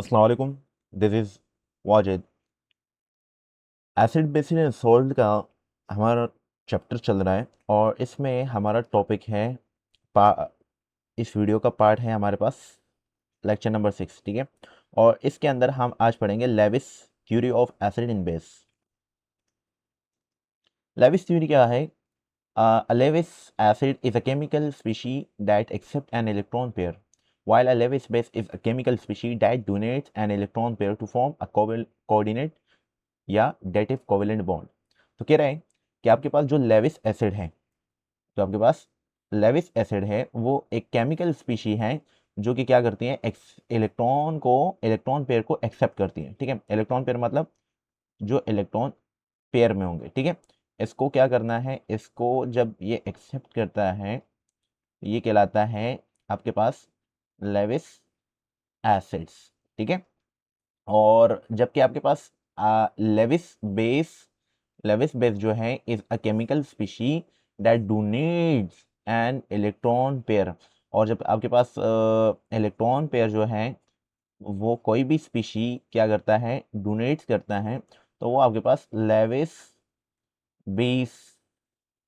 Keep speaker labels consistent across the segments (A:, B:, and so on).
A: अस्सलाम वालेकुम। This is Wajid. Acid basis and salt का हमारा चैप्टर चल रहा है और इसमें हमारा टॉपिक है पा इस वीडियो का पार्ट है हमारे पास लेक्चर नंबर 6, ठीक है। और इसके अंदर हम आज पढ़ेंगे Lewis theory of acid in base. Lewis theory क्या है? A Lewis acid is a chemical species that accepts an electron pair, while a Lewis base is a chemical species that donates an electron pair to form a coordinate या dative covalent bond. तो कह रहे हैं कि आपके पास जो Lewis acid है, जो आपके पास लेविस एसिड है वो एक केमिकल स्पीशी है जो कि क्या करती है, इलेक्ट्रॉन पेयर को एक्सेप्ट करती है, ठीक है। इलेक्ट्रॉन पेयर मतलब जो इलेक्ट्रॉन पेयर में होंगे, ठीक है। इसको क्या करना है, इसको जब ये एक्सेप्ट करता है ये कहलाता है आपके पास लेविस एसिड्स, ठीक है। और जबकि आपके पास लेविस बेस लेविस बेस जो है is a chemical species that donates an electron pair. और जब आपके पास इलेक्ट्रॉन पेयर जो है वो कोई भी स्पीशी क्या करता है, डोनेट्स करता है, तो वो आपके पास लेविस बेस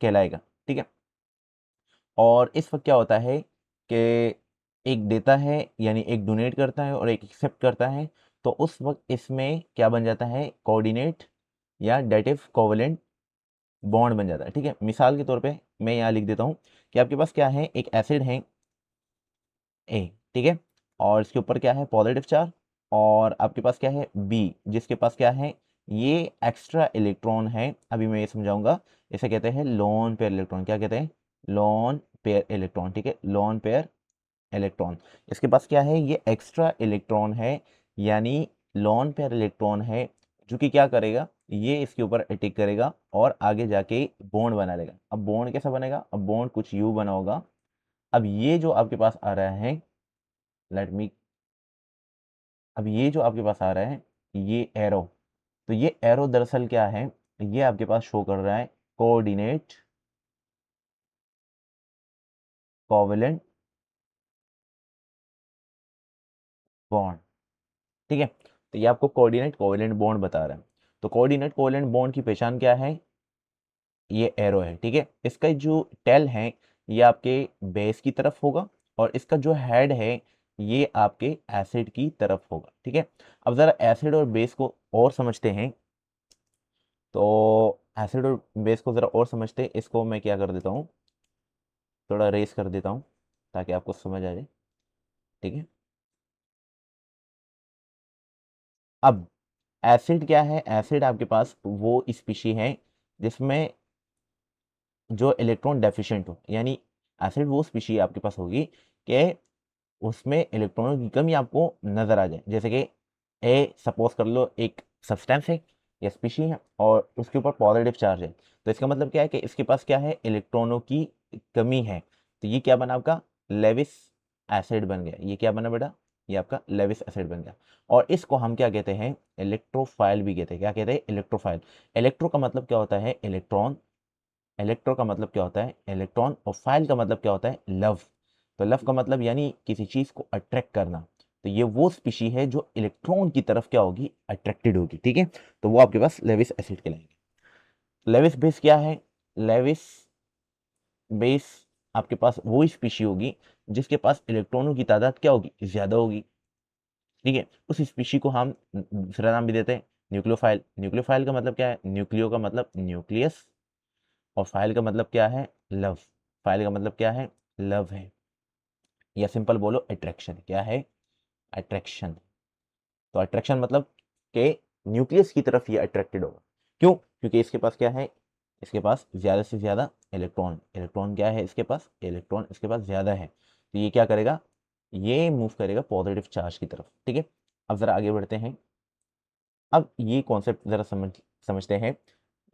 A: कहलाएगा, ठीक है। और इस वक्त क्या होता है कि एक देता है यानी एक डोनेट करता है और एक एक्सेप्ट करता है, तो उस वक्त इसमें क्या बन जाता है, कोऑर्डिनेट या डेटिव कोवेलेंट बॉन्ड बन जाता है, ठीक है। मिसाल के तौर पे मैं यहाँ लिख देता हूँ कि आपके पास क्या है, एक एसिड है ए, ठीक है, और इसके ऊपर क्या है, पॉजिटिव चार्ज। और आपके पास क्या है बी, जिसके पास क्या है, ये एक्स्ट्रा इलेक्ट्रॉन है। अभी मैं ये समझाऊंगा। इसे कहते हैं लोन पेयर इलेक्ट्रॉन। क्या कहते हैं? लोन पेयर इलेक्ट्रॉन, ठीक है, लोन पेयर इलेक्ट्रॉन। इसके पास क्या है, ये एक्स्ट्रा इलेक्ट्रॉन है, यानी लोन पेयर इलेक्ट्रॉन है, जो कि क्या करेगा, ये इसके ऊपर अटैक करेगा और आगे जाके बॉन्ड बना लेगा। अब बॉन्ड कैसा बनेगा, अब बॉन्ड कुछ यू बना होगा। अब ये जो आपके पास आ रहा है, लेट मी, अब ये जो आपके पास आ रहा है ये एरो, तो ये एरो दरअसल क्या है, ये आपके पास शो कर रहा है कोऑर्डिनेट कोवेलेंट बॉन्ड, ठीक है। तो ये आपको कोऑर्डिनेट कोवेलेंट बॉन्ड बता रहा है। तो कोऑर्डिनेट कोवेलेंट बॉन्ड की पहचान क्या है, ये एरो है, ठीक है। इसका जो टेल है ये आपके बेस की तरफ होगा और इसका जो हेड है ये आपके एसिड की तरफ होगा, ठीक है। अब जरा एसिड और बेस को और समझते हैं। तो एसिड और बेस को ज़रा और समझते हैं। इसको मैं क्या कर देता हूँ, थोड़ा रेस कर देता हूँ ताकि आपको समझ आ जाए, ठीक है। अब एसिड क्या है, एसिड आपके पास वो स्पीशी है जिसमें जो इलेक्ट्रॉन डेफिशिएंट हो, यानी एसिड वो स्पीशी आपके पास होगी कि उसमें इलेक्ट्रॉनों की कमी आपको नज़र आ जाए। जैसे कि ए सपोज कर लो एक सब्सटेंस है या स्पीशी है और उसके ऊपर पॉजिटिव चार्ज है, तो इसका मतलब क्या है कि इसके पास क्या है, इलेक्ट्रॉनों की कमी है। तो ये क्या बना आपका, लेविस एसिड बन गया। ये क्या बना बेटा, ये आपका लेविस एसिड बन गया। और इसको हम क्या कहते हैं, इलेक्ट्रोफाइल भी कहते हैं। क्या कहते हैं, इलेक्ट्रोफाइल। इलेक्ट्रो का मतलब क्या होता है, इलेक्ट्रॉन। इलेक्ट्रो का मतलब क्या होता है, इलेक्ट्रॉन। और फाइल का मतलब क्या होता है, लव। तो लव का मतलब यानी किसी चीज को अट्रैक्ट करना। तो ये वो स्पीशी है जो इलेक्ट्रॉन की तरफ क्या होगी, अट्रैक्टेड होगी, ठीक है। तो वो आपके पास लेविस एसिड कहलाएंगे। लेविस बेस क्या है, लेविस बेस आपके पास वो स्पीशी होगी जिसके पास इलेक्ट्रॉनों की तादाद क्या होगी, ज्यादा होगी, ठीक है। उस स्पीशी को हम दूसरा नाम भी देते हैं न्यूक्लियोफाइल। न्यूक्लियोफाइल का मतलब क्या है, न्यूक्लियो का मतलब न्यूक्लियस और फाइल का मतलब क्या है, लव। फाइल का मतलब क्या है, लव है। या सिंपल बोलो अट्रैक्शन, क्या है, अट्रैक्शन। तो अट्रैक्शन मतलब कि न्यूक्लियस की तरफ ये अट्रैक्टेड होगा। क्यों? क्योंकि इसके पास क्या है, इसके पास ज़्यादा से ज़्यादा इलेक्ट्रॉन। इलेक्ट्रॉन क्या है इसके पास, इलेक्ट्रॉन इसके पास ज़्यादा है, तो ये क्या करेगा, ये मूव करेगा पॉजिटिव चार्ज की तरफ, ठीक है। अब ज़रा आगे बढ़ते हैं। अब ये कॉन्सेप्ट ज़रा समझते हैं,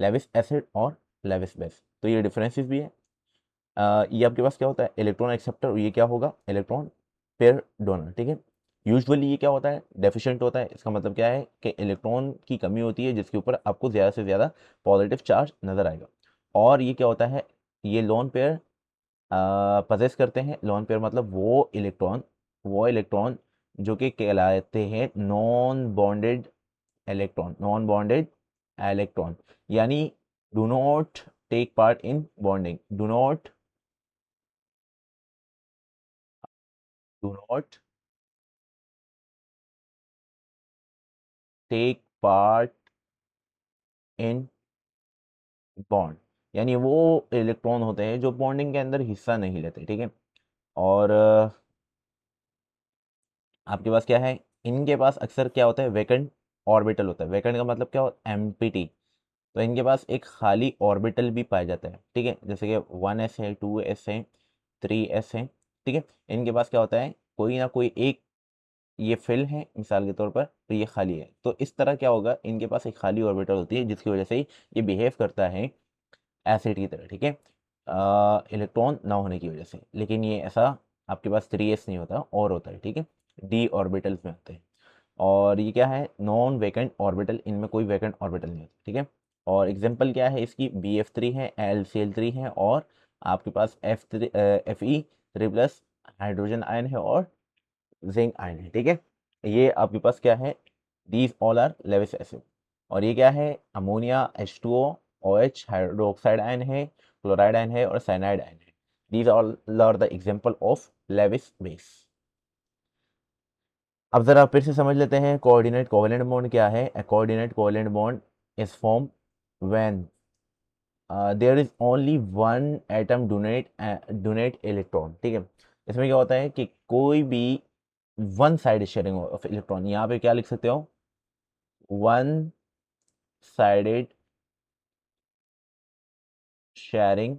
A: लेविस एसिड और लेविस बेस। तो ये डिफरेंसेस भी है। ये आपके पास क्या होता है, इलेक्ट्रॉन एक्सेप्टर, और ये क्या होगा, इलेक्ट्रॉन पेयर डोनर, ठीक है। यूजुअली ये क्या होता है, डेफिशिएंट होता है। इसका मतलब क्या है कि इलेक्ट्रॉन की कमी होती है जिसके ऊपर आपको ज़्यादा से ज़्यादा पॉजिटिव चार्ज नज़र आएगा। और ये क्या होता है, ये लोन पेयर पजेस करते हैं। लोन पेयर मतलब वो इलेक्ट्रॉन जो कि कहलाते हैं non bonded electron, non bonded electron, यानी do not take part in bonding, do not take part in bond, यानी वो इलेक्ट्रॉन होते हैं जो बॉन्डिंग के अंदर हिस्सा नहीं लेते, ठीक है। और आपके पास क्या है, इनके पास अक्सर क्या होता है, वैकेंट ऑर्बिटल होता है। वैकेंट का मतलब क्या होता है, एम्प्टी। तो इनके पास एक खाली ऑर्बिटल भी पाया जाता है, ठीक है, जैसे कि 1s है, 2s है, 3s है, ठीक है। इनके पास क्या होता है, कोई ना कोई एक ये फिल है मिसाल के तौर पर, तो ये खाली है। तो इस तरह क्या होगा, इनके पास एक खाली ऑर्बिटल होती है जिसकी वजह से ही ये बिहेव करता है एसिड की तरह, ठीक है, इलेक्ट्रॉन ना होने की वजह से। लेकिन ये ऐसा आपके पास 3s नहीं होता, और होता है, ठीक है, डी ऑर्बिटल्स में होते हैं। और ये क्या है, नॉन वैकेंट ऑर्बिटल, इनमें कोई वैकेंट ऑर्बिटल नहीं होता, ठीक है। और एग्जांपल क्या है इसकी, BF3 है, LCl3 है, और आपके पास Fe3 प्लस हाइड्रोजन आयन है, और जिंक आयन है, ठीक है। ये आपके पास क्या है, these all are Lewis acid. और ये क्या है, ammonia H2O, OH hydroxide ion है, क्लोराइड आयन है, और साइनाइड आयन है। These all are the example of Lewis base. अब जरा फिर से समझ लेते हैं कोऑर्डिनेट कोवेलेंट बॉन्ड क्या है। Coordinate covalent bond is form when there is only one atom donate electron, ठीक है। इसमें क्या होता है कि कोई भी one side sharing of electron, यहाँ पे क्या लिख सकते हो, one sided sharing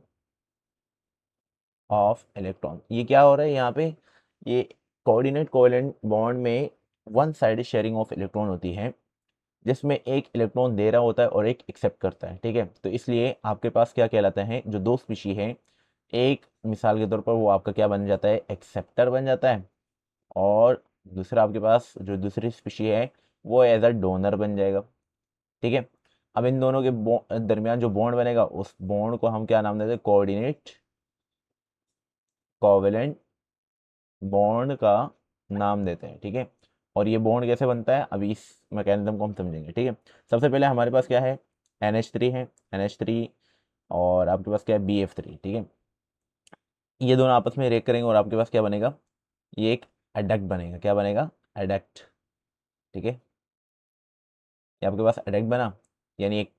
A: of electron. ये क्या हो रहा है यहाँ पे, ये कोऑर्डिनेट कोवेलेंट बॉन्ड में one sided sharing of electron होती है, जिसमें एक इलेक्ट्रॉन दे रहा होता है और एक एक्सेप्ट करता है, ठीक है। तो इसलिए आपके पास क्या कहलाता है, जो दो स्पीशी है, एक मिसाल के तौर पर वो आपका क्या बन जाता है, एक्सेप्टर बन जाता है, और दूसरा आपके पास जो दूसरी स्पीशी है वो एज अ डोनर बन जाएगा, ठीक है। अब इन दोनों के दरमियान जो बॉन्ड बनेगा, उस बॉन्ड को हम क्या नाम देते हैं, कोऑर्डिनेट कोवेलेंट बॉन्ड का नाम देते हैं, ठीक है। और ये बॉन्ड कैसे बनता है, अभी इस मैकेनिज्म को हम समझेंगे, ठीक है। सबसे पहले हमारे पास क्या है, NH3 है, NH3, और आपके पास क्या है, BF3, ठीक है। ये दोनों आपस में रिएक्ट करेंगे और आपके पास क्या बनेगा, ये एक एडक्ट बनेगा। क्या बनेगा, एडक्ट, ठीक है। ये आपके पास एडक्ट बना, यानी एक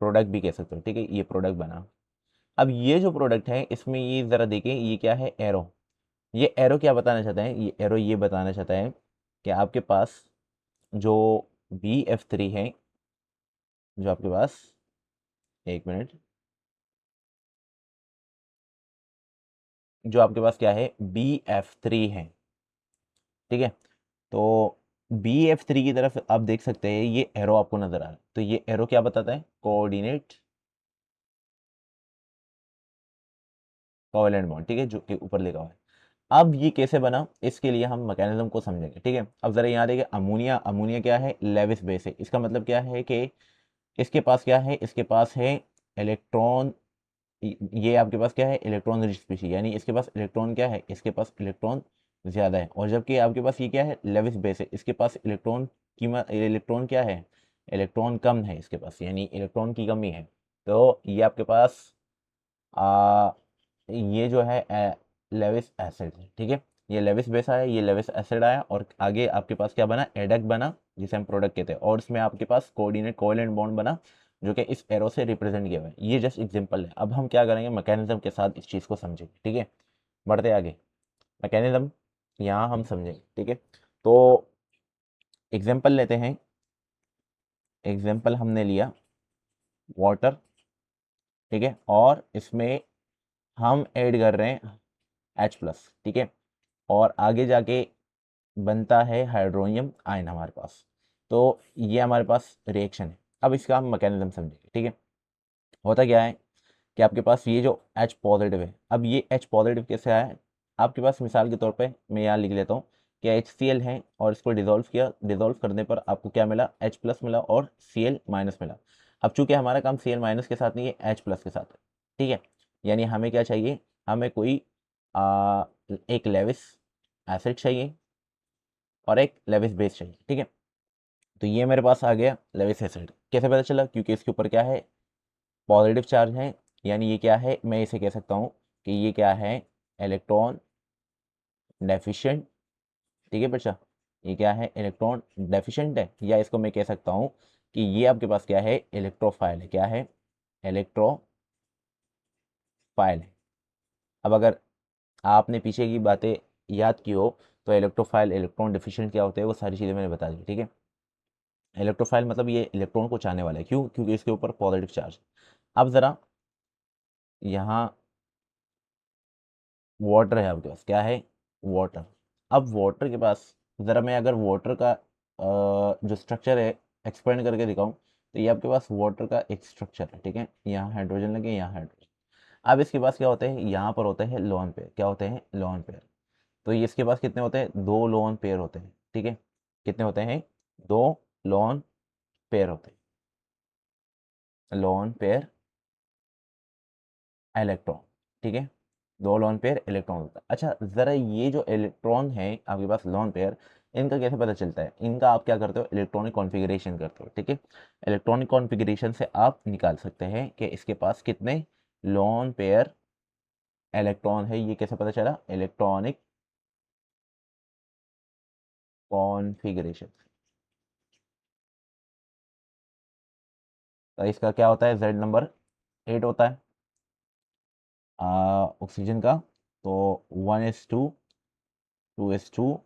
A: प्रोडक्ट भी कह सकते हो, ठीक है, ये प्रोडक्ट बना। अब ये जो प्रोडक्ट है, इसमें ये ज़रा देखिए, ये क्या है, एरो। ये एरो क्या बताना चाहता है, ये एरो ये बताना चाहता है कि आपके पास जो BF3 है, जो आपके पास, एक मिनट, जो आपके पास क्या है, BF3 है, ठीक है। तो BF3 की तरफ आप देख सकते हैं, ये एरो आपको नजर आ रहा है। तो ये एरो क्या बताता है, कोऑर्डिनेट कोवेलेंट बॉन्ड, ठीक है, जो कि ऊपर लिखा हुआ है। अब ये कैसे बना, इसके लिए हम मैकेनिज्म को समझेंगे, ठीक है। अब जरा यहाँ देखिए, अमोनिया, अमोनिया क्या है, लेविस बेस है। इसका मतलब क्या है कि इसके पास क्या है, इसके पास है इलेक्ट्रॉन, ये आपके पास क्या है, इलेक्ट्रॉन रिच स्पीशी, यानी इसके पास इलेक्ट्रॉन क्या है, इसके पास इलेक्ट्रॉन ज़्यादा है। और जबकि आपके पास ये क्या है, लेविस बेस है, इसके पास इलेक्ट्रॉन क्या है, इलेक्ट्रॉन कम है इसके पास, यानी इलेक्ट्रॉन की कमी है। तो ये आपके पास आ, ये जो है लेविस एसिड है, ठीक है। ये लेविस बेस आया, ये लेविस एसिड आया, और आगे आपके पास क्या बना, एडक बना, जिसे हम प्रोडक्ट कहते हैं। और इसमें आपके पास कोऑर्डिनेट कोवेलेंट बॉन्ड बना, जो कि इस एरो से रिप्रेजेंट किया हुआ है। ये जस्ट एग्जांपल है। अब हम क्या करेंगे, मैकेनिज्म के साथ इस चीज़ को समझेंगे, ठीक है। बढ़ते आगे, मैकेनिज्म यहाँ हम समझेंगे, ठीक है। तो एग्जांपल लेते हैं, एग्जांपल हमने लिया वाटर, ठीक है, और इसमें हम ऐड कर रहे हैं H+, ठीक है, और आगे जाके बनता है हाइड्रोनियम आयन हमारे पास। तो ये हमारे पास रिएक्शन है। अब इसका हम मैकेनिज्म समझेंगे, ठीक है। होता क्या है कि आपके पास ये जो H पॉजिटिव है, अब ये H पॉजिटिव कैसे आया है, आपके पास मिसाल के तौर पे मैं यहाँ लिख लेता हूँ कि HCl है, और इसको डिजोल्व किया, डिजोल्व करने पर आपको क्या मिला, H+ मिला और Cl- मिला। अब चूंकि हमारा काम Cl- के साथ नहीं है, H+ के साथ है, ठीक है। यानी हमें क्या चाहिए, हमें कोई एक लेविस एसिड चाहिए, और एक लेविस बेस चाहिए, ठीक है। तो ये मेरे पास आ गया लेविस एसिड। कैसे पता चला? क्योंकि इसके ऊपर क्या है, पॉजिटिव चार्ज है, यानी ये क्या है, मैं इसे कह सकता हूँ कि ये क्या है, इलेक्ट्रॉन डेफिशिएंट, ठीक है बच्चा, ये क्या है, इलेक्ट्रॉन डेफिशिएंट है, या इसको मैं कह सकता हूँ कि ये आपके पास क्या है, इलेक्ट्रोफाइल है। क्या है? इलेक्ट्रोफाइल है। अब अगर आपने पीछे की बातें याद की हो तो इलेक्ट्रोफाइल, इलेक्ट्रॉन डिफिशिएंट क्या होते हैं, वो सारी चीज़ें मैंने बता दी, ठीक है। इलेक्ट्रोफाइल मतलब ये इलेक्ट्रॉन को चाहने वाला है, क्यों? क्योंकि इसके ऊपर पॉजिटिव चार्ज। अब ज़रा यहाँ वाटर है आपके पास, क्या है, वाटर। अब वाटर के पास ज़रा मैं अगर वाटर का जो स्ट्रक्चर है एक्सपेंड करके दिखाऊं, तो ये आपके पास वाटर का एक स्ट्रक्चर है, ठीक है। यहाँ हाइड्रोजन लगे, यहाँ हाइड्रोजन। अब इसके पास क्या होते हैं, यहाँ पर होते हैं लोन पेयर। क्या होते हैं? Lone pair. तो ये इसके पास कितने होते हैं? दो लोन पेयर होते हैं, ठीक है। कितने होते हैं? दो लोन पेयर होते हैं, लोन पेयर इलेक्ट्रॉन, ठीक है। दो लोन पेयर इलेक्ट्रॉन होता है। अच्छा, ज़रा ये जो इलेक्ट्रॉन है आपके पास लोन पेयर, इनका कैसे पता चलता है? इनका आप क्या करते हो, इलेक्ट्रॉनिक कॉन्फ़िगरेशन करते हो, ठीक है। इलेक्ट्रॉनिक कॉन्फ़िगरेशन से आप निकाल सकते हैं कि इसके पास कितने लोन पेयर इलेक्ट्रॉन है। ये कैसे पता चला? Electronic configuration. तो इसका क्या होता है, जेड नंबर 8 होता है ऑक्सीजन का। तो 1s2, 2s2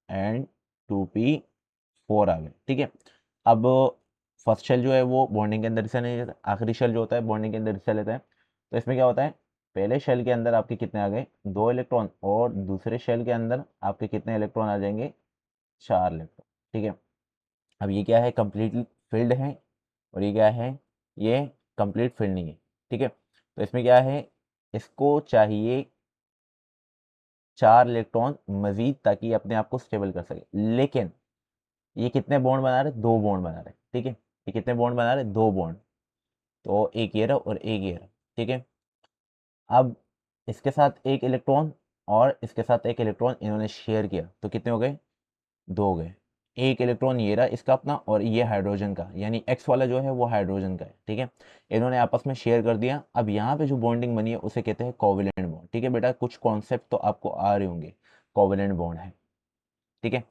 A: एंड 2p4 आ गए, ठीक है। अब फर्स्ट शेल जो है वो बॉन्डिंग के अंदर हिस्सा नहीं लेता, आखिरी शेल जो होता है बॉन्डिंग के अंदर हिस्सा लेता है। तो इसमें क्या होता है, पहले शेल के अंदर आपके कितने आ गए, 2 इलेक्ट्रॉन, और दूसरे शेल के अंदर आपके कितने इलेक्ट्रॉन आ जाएंगे, 4 इलेक्ट्रॉन, ठीक है। अब ये क्या है, कंप्लीटली फिल्ड है, और ये क्या है, ये कंप्लीट फिल्ड नहीं है, ठीक है। तो इसमें क्या है, इसको चाहिए 4 इलेक्ट्रॉन मजीद, ताकि ये अपने आप को स्टेबल कर सके। लेकिन ये कितने बॉन्ड बना रहे, 2 बॉन्ड बना रहे, ठीक है। ये कितने बॉन्ड बना रहे, 2 बॉन्ड। तो एक ये रहा और एक ये रहा, ठीक है। अब इसके साथ एक इलेक्ट्रॉन और इसके साथ एक इलेक्ट्रॉन इन्होंने शेयर किया, तो कितने हो गए, 2 हो गए। एक इलेक्ट्रॉन ये रहा इसका अपना, और ये हाइड्रोजन का, यानी एक्स वाला जो है वो हाइड्रोजन का है, ठीक है। इन्होंने आपस में शेयर कर दिया। अब यहाँ पे जो बॉन्डिंग बनी है उसे कहते हैं कोवेलेंट बॉन्ड, ठीक है बेटा। कुछ कॉन्सेप्ट तो आपको आ रहे होंगे, कोवेलेंट बॉन्ड है, ठीक है।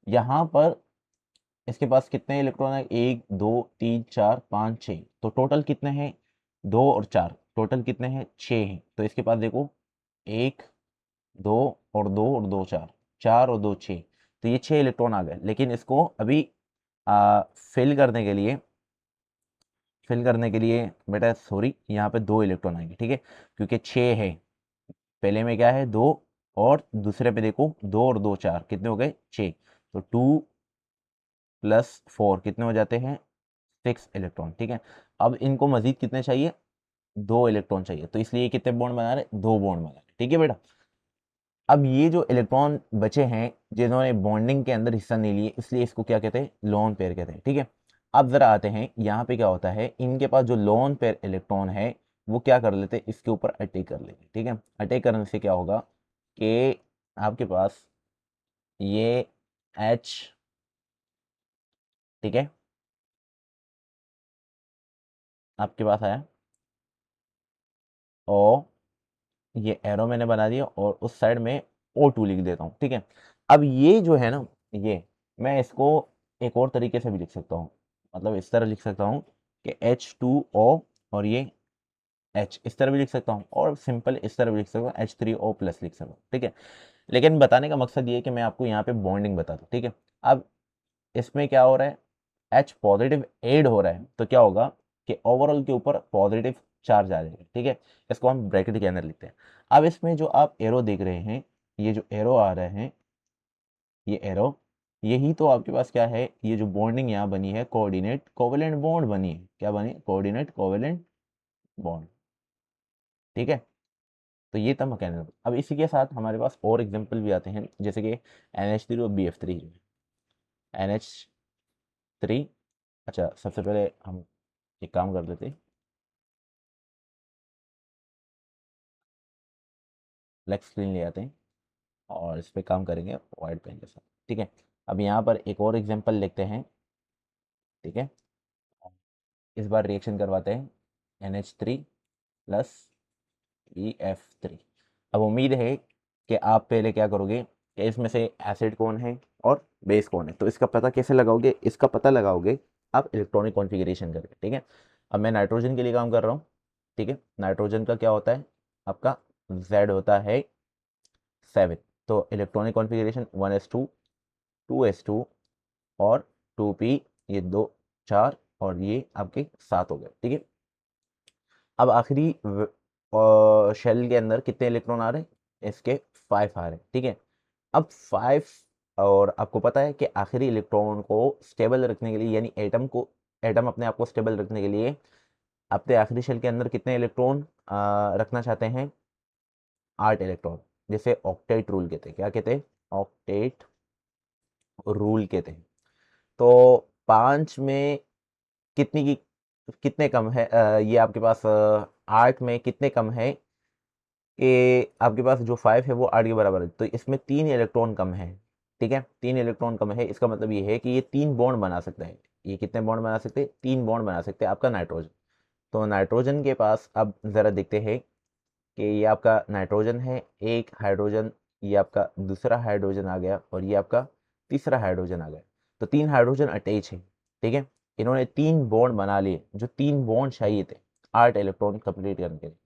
A: यहाँ पर इसके पास कितने इलेक्ट्रॉन है, 1 2 3 4 5 6, तो टोटल कितने हैं, 2 और 4, टोटल कितने हैं, 6 हैं। तो इसके पास देखो, 1 2 और 2 और 2 4, 4 और 2 6, तो ये 6 इलेक्ट्रॉन आ गए। लेकिन इसको अभी फिल करने के लिए, बेटा सॉरी, यहाँ पे 2 इलेक्ट्रॉन आएंगे, ठीक है, क्योंकि 6 है। पहले में क्या है, 2, और दूसरे पे देखो 2 और 2 4, कितने हो गए, 6। तो 2 + 4 कितने हो जाते हैं, 6 इलेक्ट्रॉन, ठीक है। अब इनको मजीद कितने चाहिए, 2 इलेक्ट्रॉन चाहिए, तो इसलिए ये कितने बॉन्ड बना रहे, 2 बॉन्ड बना रहे, ठीक है बेटा। अब ये जो इलेक्ट्रॉन बचे हैं जिन्होंने बॉन्डिंग के अंदर हिस्सा नहीं लिए, इसलिए इसको क्या कहते हैं, लोन पेयर कहते हैं, ठीक है। अब जरा आते हैं यहाँ पे, क्या होता है, इनके पास जो लोन पेयर इलेक्ट्रॉन है वो क्या कर लेते हैं, इसके ऊपर अटैक कर लेते हैं, ठीक है। अटैक करने से क्या होगा कि आपके पास ये H, ठीक है, आपके पास आया, और ये एरो मैंने बना दिया, और उस साइड में O2 लिख देता हूँ, ठीक है। अब ये जो है ना, ये मैं इसको एक और तरीके से भी लिख सकता हूँ, मतलब इस तरह लिख सकता हूँ कि H2O, और ये H, इस तरह भी लिख सकता हूँ, और सिंपल इस तरह भी लिख सकता हूँ, H3O+ लिख सकता हूँ, ठीक है। लेकिन बताने का मकसद ये है कि मैं आपको यहाँ पे बॉन्डिंग बता दूँ, ठीक है। अब इसमें क्या हो रहा है, H पॉजिटिव ऐड हो रहा है, तो क्या होगा कि ओवरऑल के ऊपर पॉजिटिव चार्ज आ जाएगा, ठीक है। इसको हम ब्रैकेट के अंदर लिखते हैं। अब इसमें जो आप एरो देख रहे हैं, ये जो एरो आ रहे हैं, ये एरो, यही तो आपके पास क्या है, ये जो बॉन्डिंग यहाँ बनी है, कोऑर्डिनेट कोवेलेंट बॉन्ड बनी है, क्या बनी, कोऑर्डिनेट कोवेलेंट बॉन्ड, ठीक है। तो ये था मैकेनिज्म। अब इसी के साथ हमारे पास और एग्जांपल भी आते हैं, जैसे कि NH3 और BF3 जो है, NH3। अच्छा, सबसे पहले हम एक काम कर लेते, ब्लैक स्क्रीन ले आते हैं, और इस पे काम करेंगे वाइट पेन के साथ, ठीक है। अब यहाँ पर एक और एग्जांपल लिखते हैं, ठीक है। इस बार रिएक्शन करवाते हैं NH3 प्लस BF3। अब उम्मीद है कि आप पहले क्या करोगे कि इसमें से एसिड कौन है और बेस कौन है, तो इसका पता कैसे लगाओगे, इसका पता लगाओगे आप इलेक्ट्रॉनिक कॉन्फ़िगरेशन करके, ठीक है। अब मैं नाइट्रोजन के लिए काम कर रहा हूँ, ठीक है। नाइट्रोजन का क्या होता है आपका, Z होता है 7। तो इलेक्ट्रॉनिक कॉन्फ़िगरेशन 1s2 2s2 और 2p, ये 2 4 और ये आपके 7 हो गए, ठीक है। अब आखिरी शेल के अंदर कितने इलेक्ट्रॉन आ रहे हैं, इसके 5 आ रहे हैं, ठीक है। अब 5, और आपको पता है कि आखिरी इलेक्ट्रॉन को स्टेबल रखने के लिए, यानी एटम अपने आप को स्टेबल रखने के लिए अपने आखिरी शेल के अंदर कितने इलेक्ट्रॉन रखना चाहते हैं, 8 इलेक्ट्रॉन, जिसे ऑक्टेट रूल कहते हैं। क्या कहते हैं, ऑक्टेट रूल कहते हैं। तो 5 में कितने कम है, ये आपके पास 8 में कितने कम है कि आपके पास जो 5 है वो 8 के बराबर है, तो इसमें 3 इलेक्ट्रॉन कम है, ठीक है। 3 इलेक्ट्रॉन कम है, इसका मतलब ये है कि ये 3 बॉन्ड बना सकता है। ये कितने बॉन्ड बना सकते हैं, 3 बॉन्ड बना सकते हैं आपका नाइट्रोजन। तो नाइट्रोजन के पास अब ज़रा देखते हैं कि ये आपका नाइट्रोजन है, एक हाइड्रोजन, ये आपका दूसरा हाइड्रोजन आ गया और ये आपका तीसरा हाइड्रोजन आ गया। तो 3 हाइड्रोजन अटैच है, ठीक है। इन्होंने 3 बॉन्ड बना लिए, जो 3 बॉन्ड चाहिए थे 8 इलेक्ट्रॉन कंप्लीट करने के लिए।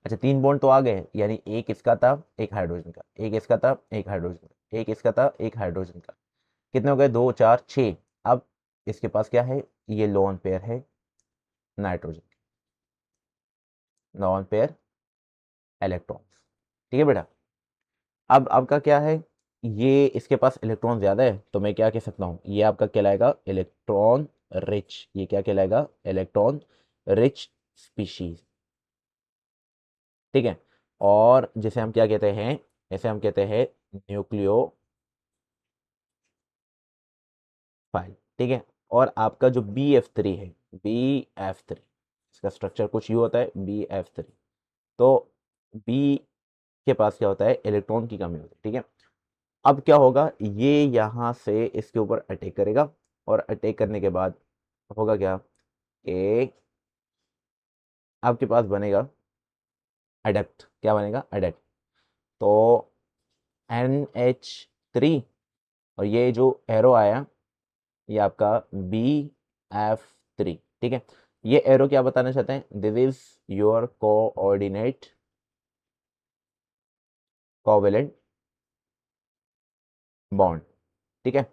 A: अच्छा, 3 बॉन्ड तो आ गए, यानी एक इसका था, एक हाइड्रोजन का, एक इसका था, एक हाइड्रोजन का, एक इसका था, एक हाइड्रोजन का। कितने हो गए, 2 4 6। अब इसके पास क्या है, ये लोन पेयर है नाइट्रोजन, लोन पेयर इलेक्ट्रॉन्स, ठीक है बेटा। अब आपका क्या है, ये इसके पास इलेक्ट्रॉन ज़्यादा है, तो मैं क्या कह सकता हूँ, ये आपका कहलाएगा इलेक्ट्रॉन रिच। ये क्या कहलाएगा, इलेक्ट्रॉन रिच स्पीशीज, ठीक है। और जिसे हम क्या कहते हैं, इसे हम कहते हैं न्यूक्लियोफाइल, ठीक है। और आपका जो BF3 है, BF3, इसका स्ट्रक्चर कुछ यूँ होता है, BF3। तो बी के पास क्या होता है, इलेक्ट्रॉन की कमी होती है, ठीक है। अब क्या होगा, ये यहाँ से इसके ऊपर अटैक करेगा, और अटैक करने के बाद होगा क्या कि आपके पास बनेगा एडेप्ट। क्या बनेगा, एडेप्ट। तो NH3, और ये जो एरो आया ये आपका BF3, ठीक है। ये एरो क्या बताना चाहते हैं, this is your coordinate covalent bond, ठीक है।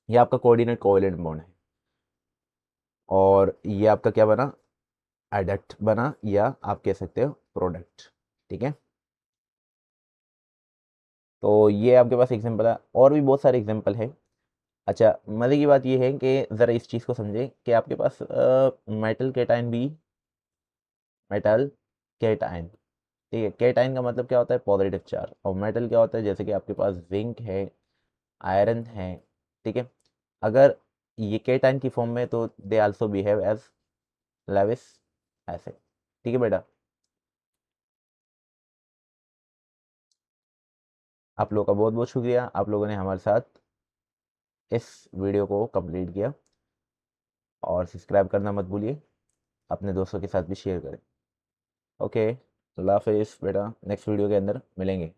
A: ये आपका कोऑर्डिनेट कोवेलेंट बॉन्ड है, और ये आपका क्या बना, एडक्ट बना, या आप कह सकते हो प्रोडक्ट, ठीक है। तो ये आपके पास एग्जांपल है, और भी बहुत सारे एग्जांपल है। अच्छा, मज़े की बात ये है कि ज़रा इस चीज़ को समझें कि आपके पास मेटल केटाइन भी, मेटल केटाइन, ठीक है। केटाइन का मतलब क्या होता है, पॉजिटिव चार्ज। और मेटल क्या होता है, जैसे कि आपके पास जिंक है, आयरन है, ठीक है। अगर ये केटाइन की फॉर्म में, तो they also behave as Lewis acid, ठीक है बेटा। आप लोगों का बहुत बहुत शुक्रिया, आप लोगों ने हमारे साथ इस वीडियो को कंप्लीट किया, और सब्सक्राइब करना मत भूलिए, अपने दोस्तों के साथ भी शेयर करें। ओके, अल्लाह हाफिज़ बेटा, नेक्स्ट वीडियो के अंदर मिलेंगे।